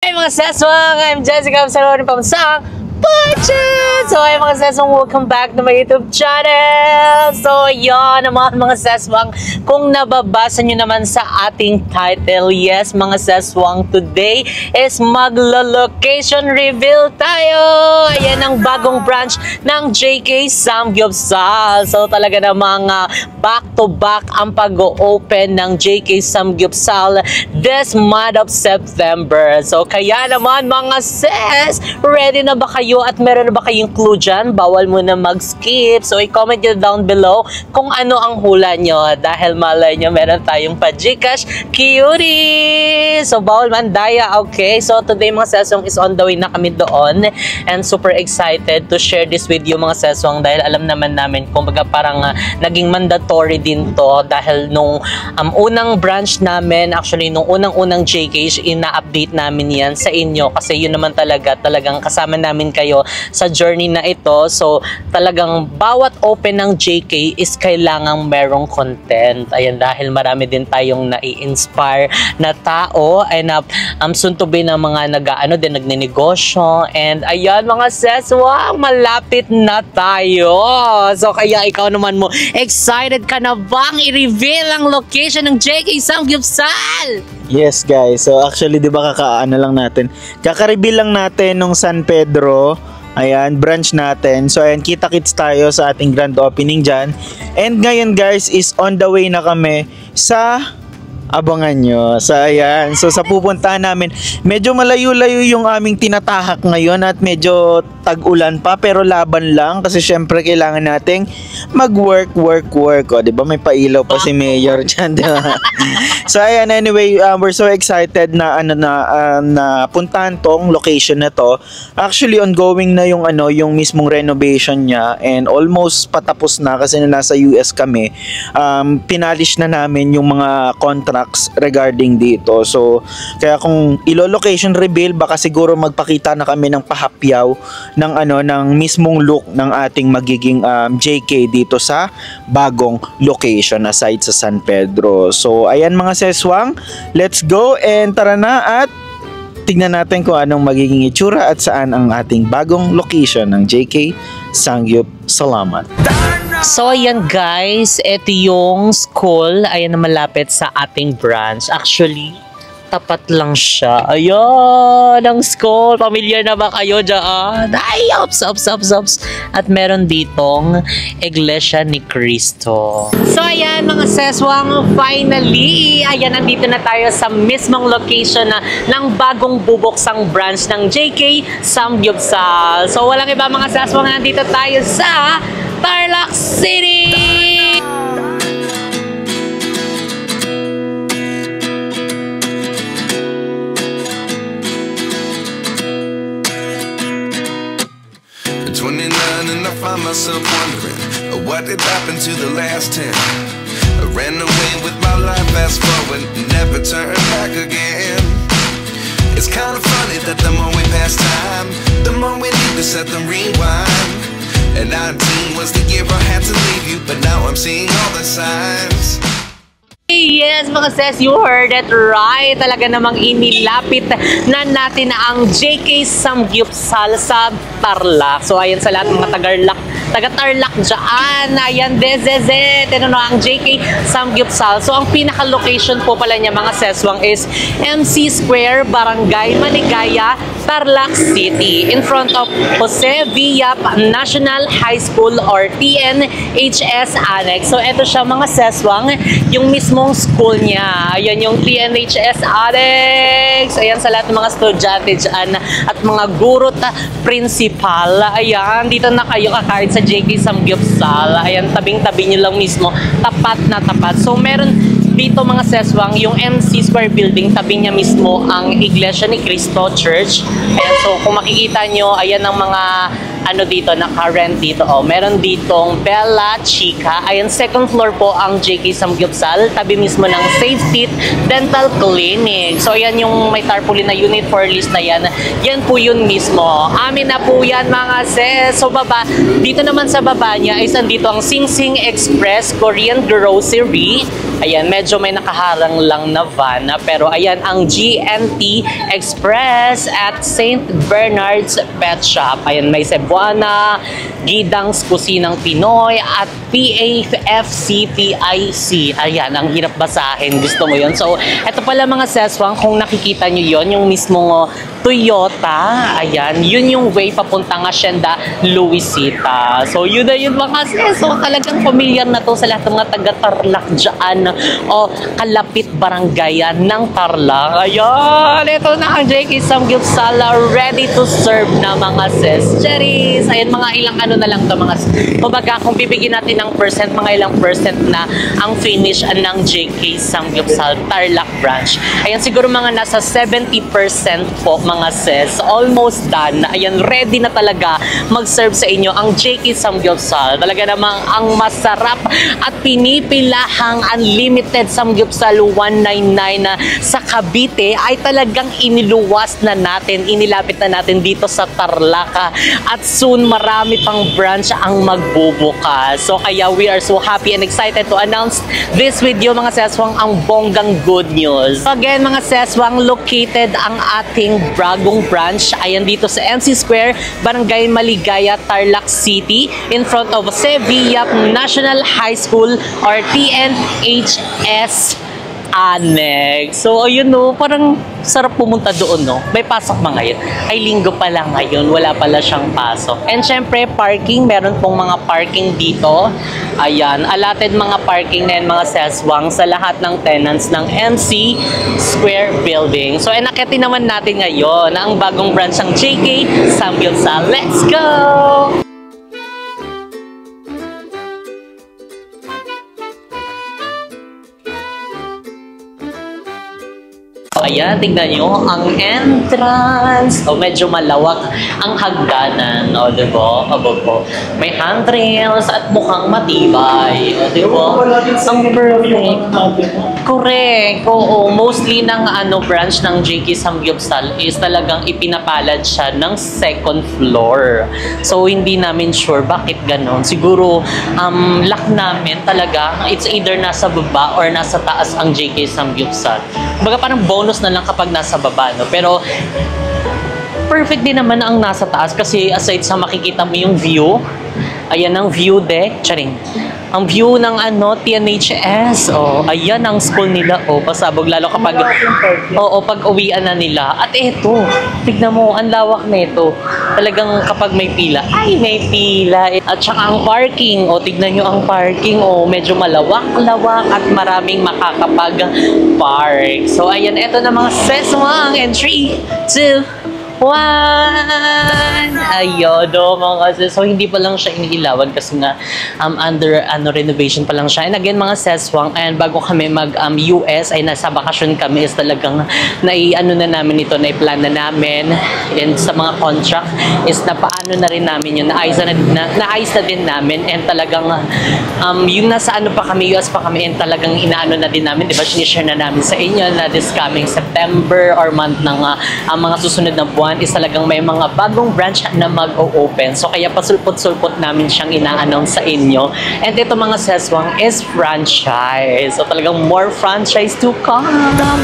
Hey mga seswang! I'm Jessica Absalon from Sang Budget! So ay mga seswang, welcome back to my YouTube channel! So yan naman mga seswang, kung nababasa nyo naman sa ating title, yes mga seswang, today is maglo-location reveal tayo! Ayan ang bagong branch ng JK Samgyupsal. So talaga namang back-to-back ang pag-open ng JK Samgyupsal this month of September. So kaya naman mga ses, ready na ba kayo at meron na ba kayong clue dyan? Bawal mo na mag-skip. So i-comment nyo down below kung ano ang hula nyo dahil malay nyo meron tayong pa-Gcash cutie. So bawal man daya, okay? So today mga sesong is on the way na kami doon and super excited to share this with you mga sesong dahil alam naman namin kumbaga parang naging mandatory din to dahil nung unang branch namin, actually nung unang-unang JK, ina-update namin yan sa inyo kasi yun naman talagang kasama namin kayo sa journey na ito. So talagang bawat open ng JK is kailangang merong content. Ayan, dahil marami din tayong nai-inspire na tao and soon to be na mga nagnenegosyo and ayan mga ses, wow, malapit na tayo. So kaya ikaw naman mo, excited ka na bang i-reveal ang location ng JK Samgyupsal? Yes guys, so actually di ba kaka-reveal lang natin nung San Pedro, ayan, branch natin. So ayan, kita-kits tayo sa ating grand opening dyan. And ngayon guys is on the way na kami sa abangan nyo. So ayan, so sa pupuntahan namin, medyo malayo-layo yung aming tinatahak ngayon at medyo tag-ulan pa pero laban lang kasi syempre kailangan nating mag-work. O, di ba may pailaw pa si Mayor dyan, di ba? So ayan, anyway, we're so excited na na puntahan tong location na to. Actually ongoing na yung yung mismong renovation niya and almost patapos na kasi nasa US kami. Pinalish na namin yung mga contracts regarding dito. So kaya kung ilo-location reveal, baka siguro magpakita na kami ng pahapyaw ng mismong look ng ating magiging JK dito sa bagong location aside sa San Pedro. So ayan mga seswang, let's go and tara na at tignan natin kung anong magiging itsura at saan ang ating bagong location ng JK Samgyupsal. So ayan guys, ito yung school, ayan na malapit sa ating branch. Actually, tapat lang siya. Ayan, ang school. Familiar na ba kayo dyan? Ay, ops. At meron ditong Iglesia ni Cristo. So ayan mga seswang, finally, ayan, nandito na tayo sa mismong location ng bagong bubuksang branch ng JK Samgyupsal. So walang iba mga seswang, nandito tayo sa Tarlac City! And I find myself wondering what did happen to the last 10. I ran away with my life, fast forward, never turn back again. It's kind of funny that the more we pass time, the more we need to set them rewind. And 19 was the year I had to leave you, but now I'm seeing all the signs. Yes, mga ses, you heard it right. Talaga namang inilapit na natin ang JK Samgyupsal sa Tarlac. So ayan sa lahat mga taga-Tarlac dyan. Ayan, dezezet. Ano na ang JK Samgyupsal. So ang pinaka-location po pala niya mga seswang is MC Square, Barangay Maligaya, Tarlac City. In front of Jose Villap National High School or TNHS Annex. So ito siya mga seswang, yung mismo school niya. Ayan yung TNHS Annex. Ayan sa lahat ng mga estudyante dyan at mga guro at principal. Ayan, dito na kayo kakain sa JK Samgyupsal. Ayan, tabing-tabi nyo lang mismo. Tapat na tapat. So meron dito mga seswang, yung MC Square Building, tabi niya mismo ang Iglesia ni Cristo Church. Ayan, so kung makikita nyo, ayan ang mga dito, naka-rent dito. Oh, meron ditong Bella Chica. Ayan, second floor po ang JK Samgyupsal. Tabi mismo ng Safe Teeth Dental Clinic. So, ayan yung may tarpaulin na unit for list na yan. Yan po yun mismo. Amin na po yan mga sis. So, dito naman sa baba niya is andito ang Sing Sing Express Korean Grocery. Ayan, medyo may nakaharang lang na van. Pero ayan, ang GNT Express at St. Bernard's Pet Shop. Ayan, may Cebuana, Gidang's Kusinang Pinoy, at PAFC-PIC. Ayan, ang hirap basahin. Gusto mo yun? So, eto pala mga seswang, kung nakikita nyo yon, yung mismong Toyota. Ayan, yun yung way papuntang Hacienda Luisita. So, yun na yun mga seswang. Talagang familiar na to sa lahat ng mga taga-Tarlac dyan o kalapit barangay ng Tarlac. Ayan, ito na ang JK Samgyupsal ready to serve na mga ses. Cherries! Ayan, mga ilang ano na lang to mga ses. Kumbaga, kung bibigyan natin ng percent, mga ilang percent na ang finish ng JK Samgyupsal Tarlac branch. Ayan, siguro mga nasa 70% po mga ses. Almost done. Ayan, ready na talaga mag-serve sa inyo ang JK Samgyupsal. Talaga namang ang masarap at pinipilahang unlimited Samgyupsal 199 sa Cavite ay talagang iniluwas na natin, inilapit na natin dito sa Tarlac. At soon, marami pang branch ang magbubukas. So, kaya we are so happy and excited to announce this video mga seswang, ang bonggang good news. Again mga seswang, located ang ating bagong branch. Ayan dito sa NC Square, Barangay Maligaya, Tarlac City, in front of Sevilla National High School or TNHS Annex. So, ayun no, parang sarap pumunta doon, no? May pasok ba ngayon? Ay, linggo pa lang ngayon. Wala pala siyang pasok. And syempre, parking. Meron pong mga parking dito. Ayan, allotted mga parking na yan, mga seswang sa lahat ng tenants ng NC Square Building. So, inakyati naman natin ngayon ang bagong branch ng JK Samgyupsal. Let's go! Ayan, tignan nyo ang entrance. O, medyo malawak ang hagdanan. O, diba? Abo, may handrails at mukhang matibay. O, diba? Ang perfect. Correct. Oo, mostly ng branch ng JK Samgyupsal is talagang ipinapalad siya ng second floor. So, hindi namin sure bakit ganon. Siguro, luck namin talaga, it's either nasa baba or nasa taas ang JK Samgyupsal. Baga parang bonus na lang kapag nasa baba, no? Pero perfect din naman ang nasa taas kasi aside sa makikita mo yung view, ayan ang view deck, charing. Ang view ng TNHS. Oh, ayan ang school nila. Oh, pasabog lalo kapag pag uwian na nila. At eto, tignan mo, ang lawak nito. Talagang kapag may pila, ay may pila. At saka ang parking. Oh, tignan nyo ang parking. Oh, medyo malawak-lawak at maraming makakapag-park. So, ayan, eto na mga seswang. And 3, 2, 1! Ayodo mga ses. So, hindi pa lang siya iniilawan kasi nga under renovation pa lang siya. And again, mga seswang, and bago kami mag-US, ay nasa bakasyon kami, is talagang na namin ito, na-plan na namin. And sa mga contract, is napaano na rin namin yun, naayos na din namin. And talagang, yung nasa pa kami, US pa kami, and talagang inaano na din namin, diba, sinishare na namin sa inyo na this coming September or month ng mga susunod na buwan, is talagang may mga bagong branch na mag-o-open. So, kaya pasulpot-sulpot namin siyang ina-announce sa inyo. And ito mga seswang is franchise. So, talagang more franchise to come.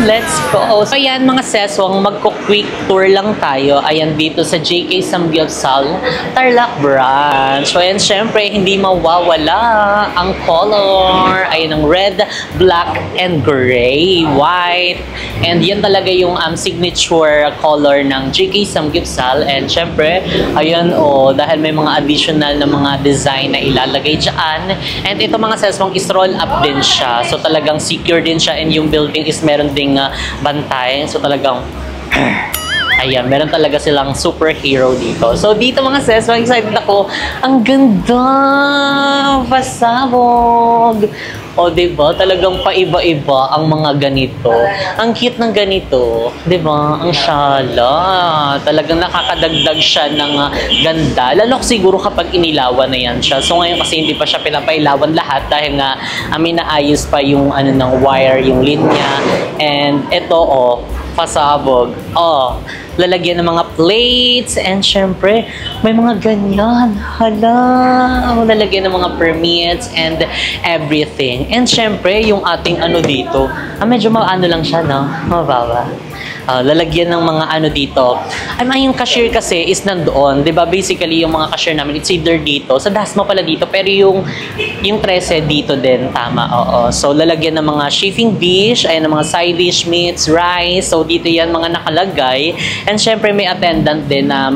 Let's go. So, ayan mga seswang, magko-quick tour lang tayo. Ayan dito sa JK Samgyupsal Tarlac branch. So, ayan syempre, hindi mawawala ang color. Ayan ang red, black, and gray. White. And yan talaga yung signature color ng JK Samgyupsal. And syempre, ayun dahil may mga additional na mga design na ilalagay dyan. And ito mga seswang is roll up din siya. So talagang secure din siya, and yung building is meron ding bantay. So talagang ayan, meron talaga silang superhero dito. So dito mga seswang, excited ako. Ang ganda! Pasabog! O, diba? Talagang paiba-iba ang mga ganito. Ang cute ng ganito. Diba? Ang syala. Talagang nakakadagdag siya ng ganda. Lalo siguro kapag inilawan na yan siya. So, ngayon kasi hindi pa siya pinapailawan lahat dahil nga naayos pa yung ng wire, yung linya. And ito, pasabog. lalagyan ng mga plates, and syempre, may mga ganyan. Hala, lalagyan ng mga permits and everything. And syempre, yung ating ano dito, medyo maano lang siya, no? Mababa. Lalagyan ng mga ano dito. Yung cashier kasi is nandoon. Diba? Basically, yung mga cashier namin, it's either dito. Sa Dasma pala dito. Pero yung 13 dito din. Tama, oo. So, lalagyan ng mga chafing dish. Ayan, ng mga side dish, meats, rice. So, dito yan mga nakalagay. And syempre, may attendant din na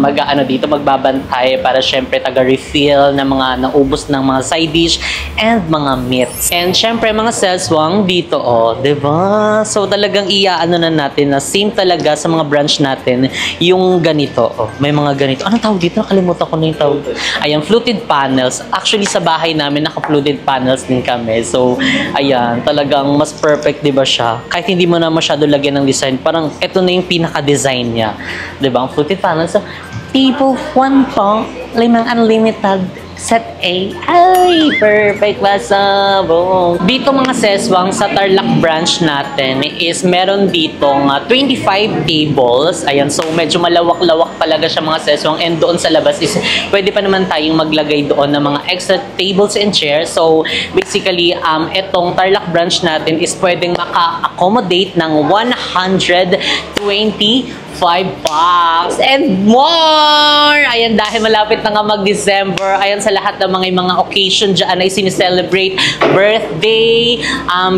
dito, magbabantay para syempre taga-refill ng mga naubos ng mga side dish and mga meats. And syempre, mga seswang dito, diba? So, talagang iaano na natin na same talaga sa mga branch natin yung ganito. May mga ganito. Anong tawag dito? Nakalimutan ko na yung tawag. Ayan, fluted panels. Actually, sa bahay namin, naka-fluted panels din kami. So, ayan, talagang mas perfect, di ba siya? Kahit hindi mo na masyado lagyan ng design, parang ito na yung pinaka-design niya. Di ba? Ang fluted panels. So, tipo 1 po, limang unlimited. Set A. Ay, perfect pasabong. Dito mga seswang sa Tarlac branch natin is meron ditong 25 tables. Ayan, so medyo malawak-lawak talaga siya mga seswang. And doon sa labas is pwede pa naman tayong maglagay doon ng mga extra tables and chairs. So basically, itong Tarlac branch natin is pwedeng maka-accommodate ng 125 packs and more! Ayan, dahil malapit na nga mag-December, ayan, sa lahat ng mga occasion dyan ay sineselebrate birthday,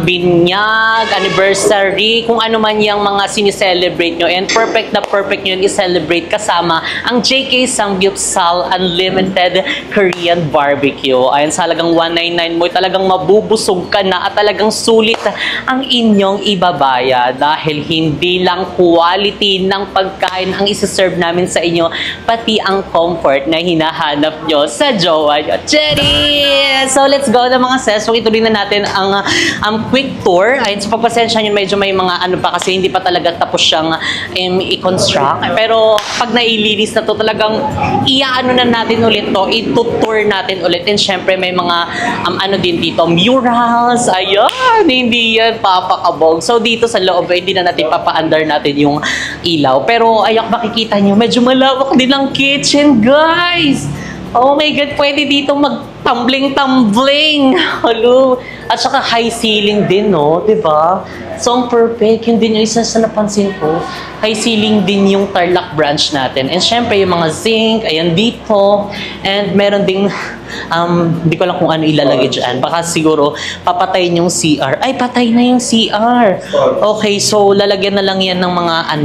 binyag, anniversary, kung ano man yung mga sineselebrate nyo. And perfect na perfect nyo i-celebrate kasama ang JK Samgyeopsal Unlimited Korean Barbecue. Ayan, sa halagang 199 mo, talagang mabubusog ka na at talagang sulit ang inyong ibabaya dahil hindi lang quality ng pagkain ang isi-serve namin sa inyo, pati ang comfort na hinahanap nyo sa jowa nyo. Cherry! So, let's go na mga ses. So, ituloy na natin ang quick tour. Ayun, so pagpasensya nyo, medyo may mga ano pa kasi hindi pa talaga tapos siyang i-construct. Pero, pag nailinis na to, talagang iaano na natin ulit to, itutour natin ulit. And syempre, may mga ano din dito, murals. Ayan, hindi yan papakabog. So, dito sa loob, hindi na natin papa-under natin yung ilaw. Pero ayak makikita nyo, medyo malawak din ang kitchen, guys. Oh my God, pwede dito mag-tumbling-tumbling. Hello. At saka high ceiling din, no? Diba? So, ang perfect. Yun din yung isa sa napansin ko. High ceiling din yung Tarlac branch natin. And syempre, yung mga zinc, ayan dito. And meron ding, hindi ko lang kung ano ilalagay dyan. Baka siguro, papatayin yung CR. Ay, patay na yung CR. Okay, so, lalagyan na lang yan ng mga,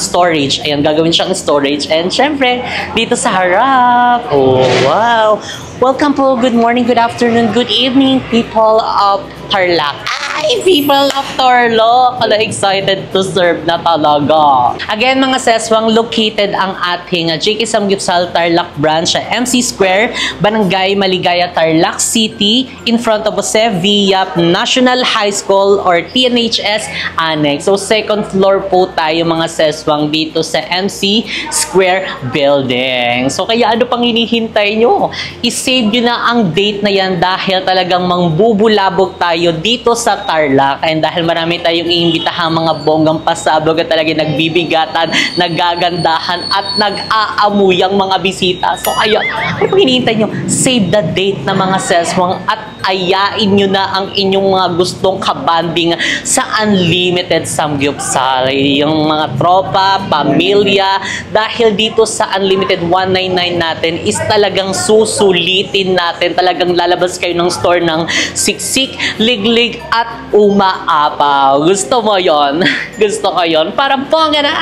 storage. Ayan, gagawin siyang storage. And syempre, dito sa harap. Oh, wow. Welcome po. Good morning, good afternoon, good evening, people of Tarlac. Hi, people of Tarlac! Excited to serve na talaga. Again, mga seswang, located ang ating JK Samgyeopsal Tarlac branch sa MC Square, Barangay Maligaya, Tarlac City, in front of Jose Villap National High School or TNHS Annex. So, second floor po tayo mga seswang dito sa MC Square building. So, kaya ano pang hinihintay nyo? I-save nyo na ang date na yan dahil talagang mangbubulabog tayo dito sa Tarlac. And dahil marami tayong iimbitahang mga bonggang pasabog at talagang nagbibigatan, nagagandahan at nag-aamuyang mga bisita. So, ayan, ano pang hinihintay nyo? Save the date na mga seswang at ayain nyo na ang inyong mga gustong kabanding sa Unlimited Samgyeopsal. Yung mga tropa, pamilya, dahil dito sa Unlimited 199 natin is talagang susulitin natin. Talagang lalabas kayo ng store ng siksik, liglig at umaapaw. Gusto mo yon? Gusto ko yon? Parang bongga na!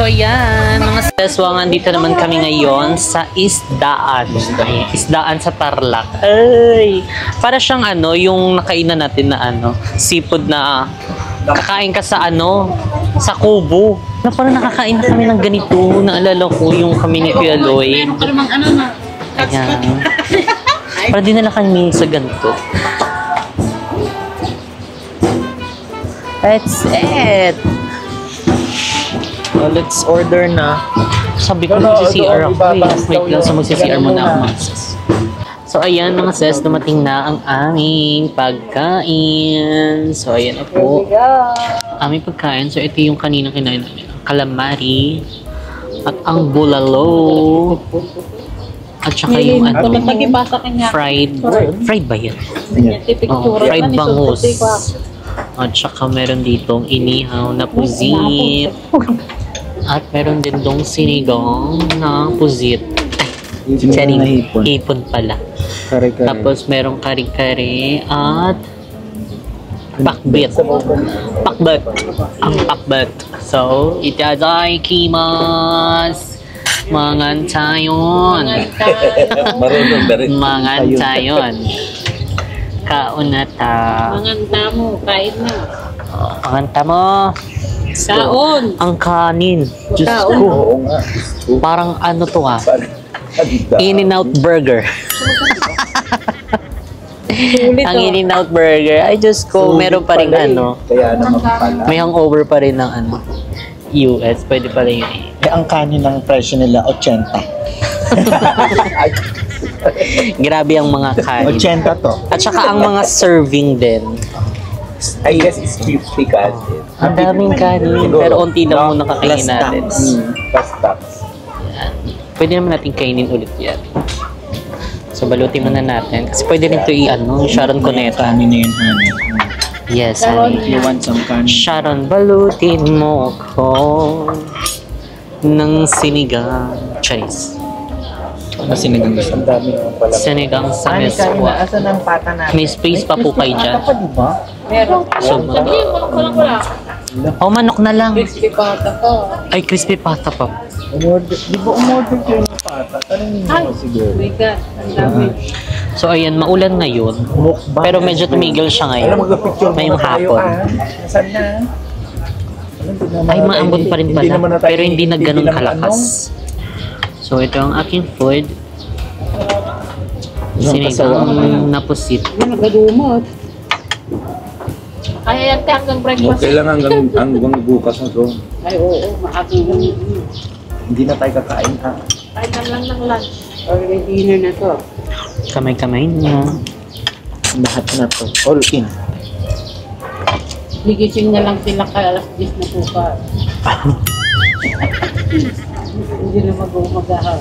So yan, mga seswang, dito naman kami ngayon sa isdaan. Ay, isdaan sa Tarlac. Ay, para siyang ano, yung nakainan natin na ano, seafood na kakain ka sa ano, sa Kubo. Na parang nakakain na kami ng ganito. Naalala ko yung kami ni Kuya Loy. Ayan. Para din nila kami sa ganito. That's it. So, let's order na. Sabi ko mag-CCR ako eh. Wait lang, so mag-CCR muna ako mga sis. So ayan mga sis, dumating na ang aming pagkain. So ayan na po. Aming pagkain. So ito yung kanina kinain namin. Calamari. At ang bulalo. At saka yung ano, fried ba yan? Oh, fried bangus. At saka meron ditong inihaw na pusit. At meron din dong sinigang na pusit. Ay, hipon pala. Kare-kare. Tapos merong kare-kare at pakbet. Pakbet. Ang pakbet. So, itadakimasu. Mangan tayon. Mangan tayon. Kaunata. Manganta mo, kain na. Manganta mo. Kaon. Ang kanin. Diyos Kaon. ko. Parang ano to ah. In-N-Out Burger. Ang In-N-Out Burger. Ay, Diyos ko. Meron pa rin ano. Kaya naman pala. May hangover pa rin ng ano. US. Pwede pa rin yun. Eh, ang kanin ng presyo nila, 80. Grabe ang mga kanin. 80 to. At saka ang mga serving din. I guess it's 50 kasi. Ang daming kanin. Pero onti lang muna kakainin natin. Plus tax. Yan. Pwede naman natin kainin ulit yan. So balutin muna natin. Kasi pwede rin ito i-ano, Sharon Cuneta. Kanin na yun, honey. Yes, honey. You want some kanin? Sharon, balutin mo ko ng sinigang. Charis. Ano sinigang gusto? Ang dami naman pala. Sinigang sa meswa. Asan ang pata natin? May space pa po kayo dyan. Pata pa, diba? Meron. So, Wala. oh, manok na lang. Crispy pata pa. Ay, crispy pata pa. Umorder. Di ba umorder kayo ng pata? Tanongin mo siguro. My God, ang dami. So, ayan, maulan ngayon. Mukbang. Pero medyo tumigil siya ngayon. Alam, magpa-picture Ngayong muna tayo, hapon. Saan na? Ay, maambon pa rin pala. Pero hindi na ganun kalakas. So, ito ang aking food. Sinigang na pusit. Ano, nagadumot. Ay, ate, hanggang breakfast. Okay lang hanggang bukas na to. Ay, oo, maaking ganun. Hindi na tayo kakain, ha? Kain na lang ng lunch. Or dinner na to. Kamay-kamay na. Lahat na to. All in. Ligising na lang sila kay alas 10 na bukas. Hindi na mag-umagahan.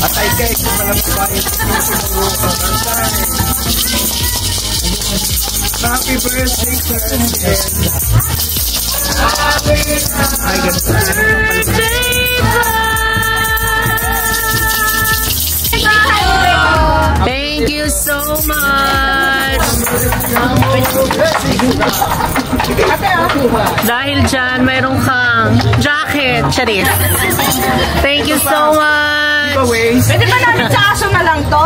Atay kay kung malang bayan Happy birthday, Thank you so much! Dahil dyan, mayroon kang jacket, Charis. Thank you so much! Pwede ba namin sa aso na lang to?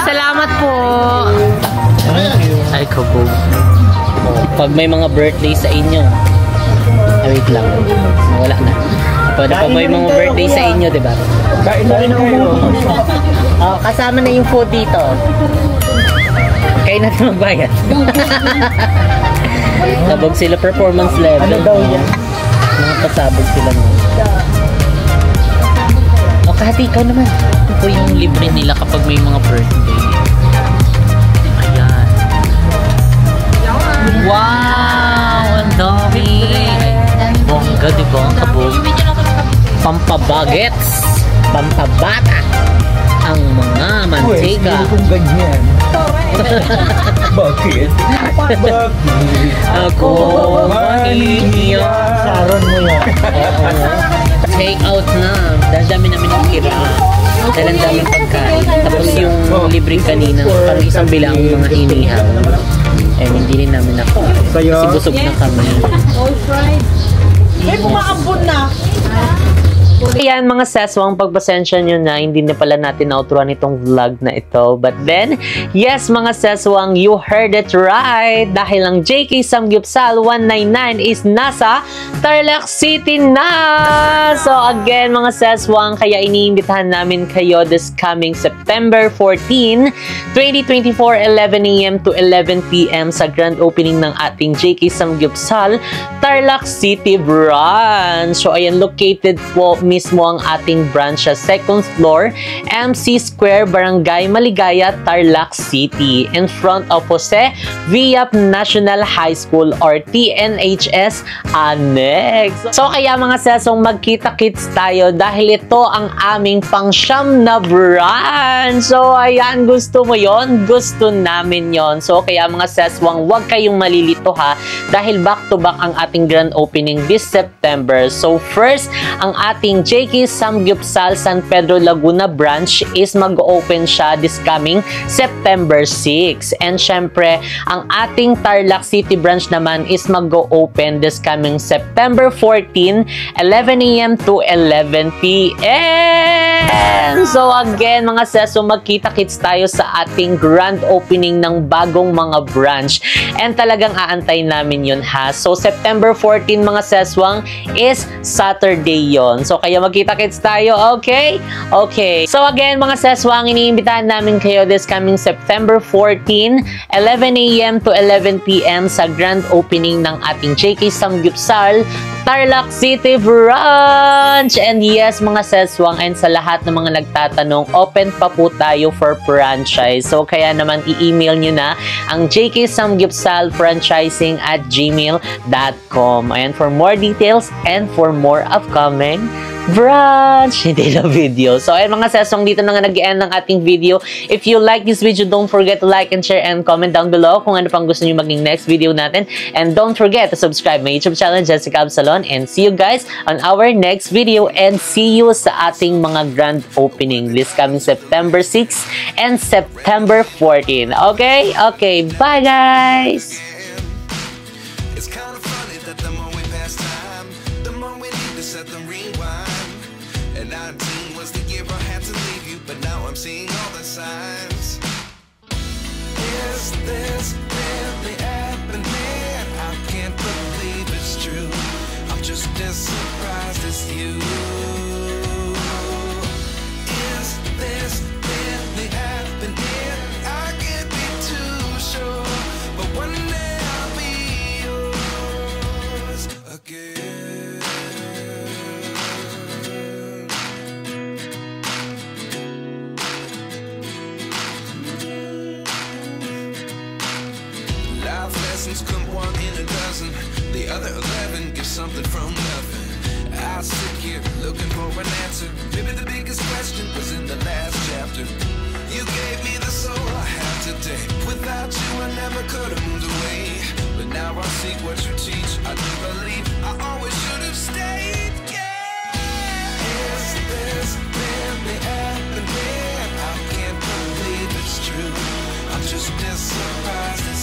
Salamat po! Ay, kabog. Pag may mga birthday sa inyo, wait lang, wala na. Pwede pa may mga birthday sa inyo, di ba? Kain na rin kayo. Oh, kasama na yung food dito. Kayo natin magbayad. Sabog sila performance level. Ano daw yan? Mga pasabog sila mo. O kahit ikaw naman. Ito po yung libre nila kapag may mga birthday. Ayan. Wow! Ang dami! Bongga, diba? Ang kabog. Pampabagets! Pampabata! Ang mga mantika. Kung ganyan. Bakit? Bakit? Ako maiiyak. Sharon mo yan. Take out na. Dahil dami namin ng kira. Dahil ang daming pagkain. Tapos yung libreng kanina, parang isang bilang mga inihaw. And hindi rin namin nakuha. Kasi busog na kami. All fried. May pumaambon na. Ayan mga seswang, pagpasensya nyo na hindi na pala natin na-outroan itong vlog na ito. But then, yes mga seswang, you heard it right. Dahil ang JK Samgyupsal 199 is nasa Tarlac City na. So again mga seswang, kaya iniimbitahan namin kayo this coming September 14, 2024, 11 AM to 11 PM sa grand opening ng ating JK Samgyupsal Tarlac City branch. So ayan, located po mismo ang ating branch sa 2nd floor, MC Square, Barangay Maligaya, Tarlac City, in front of Jose Villap National High School or TNHS Annex. So kaya mga sesong, magkita-kits tayo dahil ito ang aming pang-siyam na branch. So ayan, gusto mo yon? Gusto namin yon. So kaya mga seswang, huwag kayong malilito ha, dahil back-to-back ang ating grand opening this September. So first, ang ating JK Samgyupsal San Pedro Laguna branch is mag-open siya this coming September 6. And syempre, ang ating Tarlac City branch naman is mag-open this coming September 14, 11 AM to 11 PM. So again, mga seso, magkita-kits tayo sa ating grand opening ng bagong mga branch. And talagang aantay namin yun ha. So September 14 mga seswang is Saturday yon. So kaya magkita-kits tayo, okay? Okay. So again mga seswang, iniimbitahan namin kayo this coming September 14, 11 AM to 11 PM sa grand opening ng ating JK Samgyupsal Tarlac City branch. And yes mga seswang, and sa lahat ng mga nagtatanong, open pa po tayo for franchise. So kaya naman i-email nyo na ang JK Samgyupsal franchising@gmail.com. Ayan, for more details and for more upcoming branch, hindi na video. So ayun mga sesong, dito na nga nag-end ng ating video. If you like this video, don't forget to like and share and comment down below kung ano pang gusto nyo maging next video natin. And don't forget to subscribe my YouTube channel, Jessica Absalon. And see you guys on our next video. And see you sa ating mga grand opening this coming September 6 and September 14. Okay? Okay. Bye guys! It's kind of funny that the more we pass time, the more we need to set the rewind. And 19 was the year I had to leave you, but now I'm seeing all the signs. Is this really happening? I can't believe it's true. I'm just as surprised as you. Is this really happening? I can't be too sure, but one day I'll be yours again. Life lessons come one in a dozen. The other 11 get something from nothing. I sit here looking for an answer. Maybe the biggest question was in the last chapter. You gave me the soul I have today. Without you I never could have moved away. But now I see what you teach. I do believe I always should have stayed. Yeah. Is this really happening? I can't believe it's true. I'm just as surprised as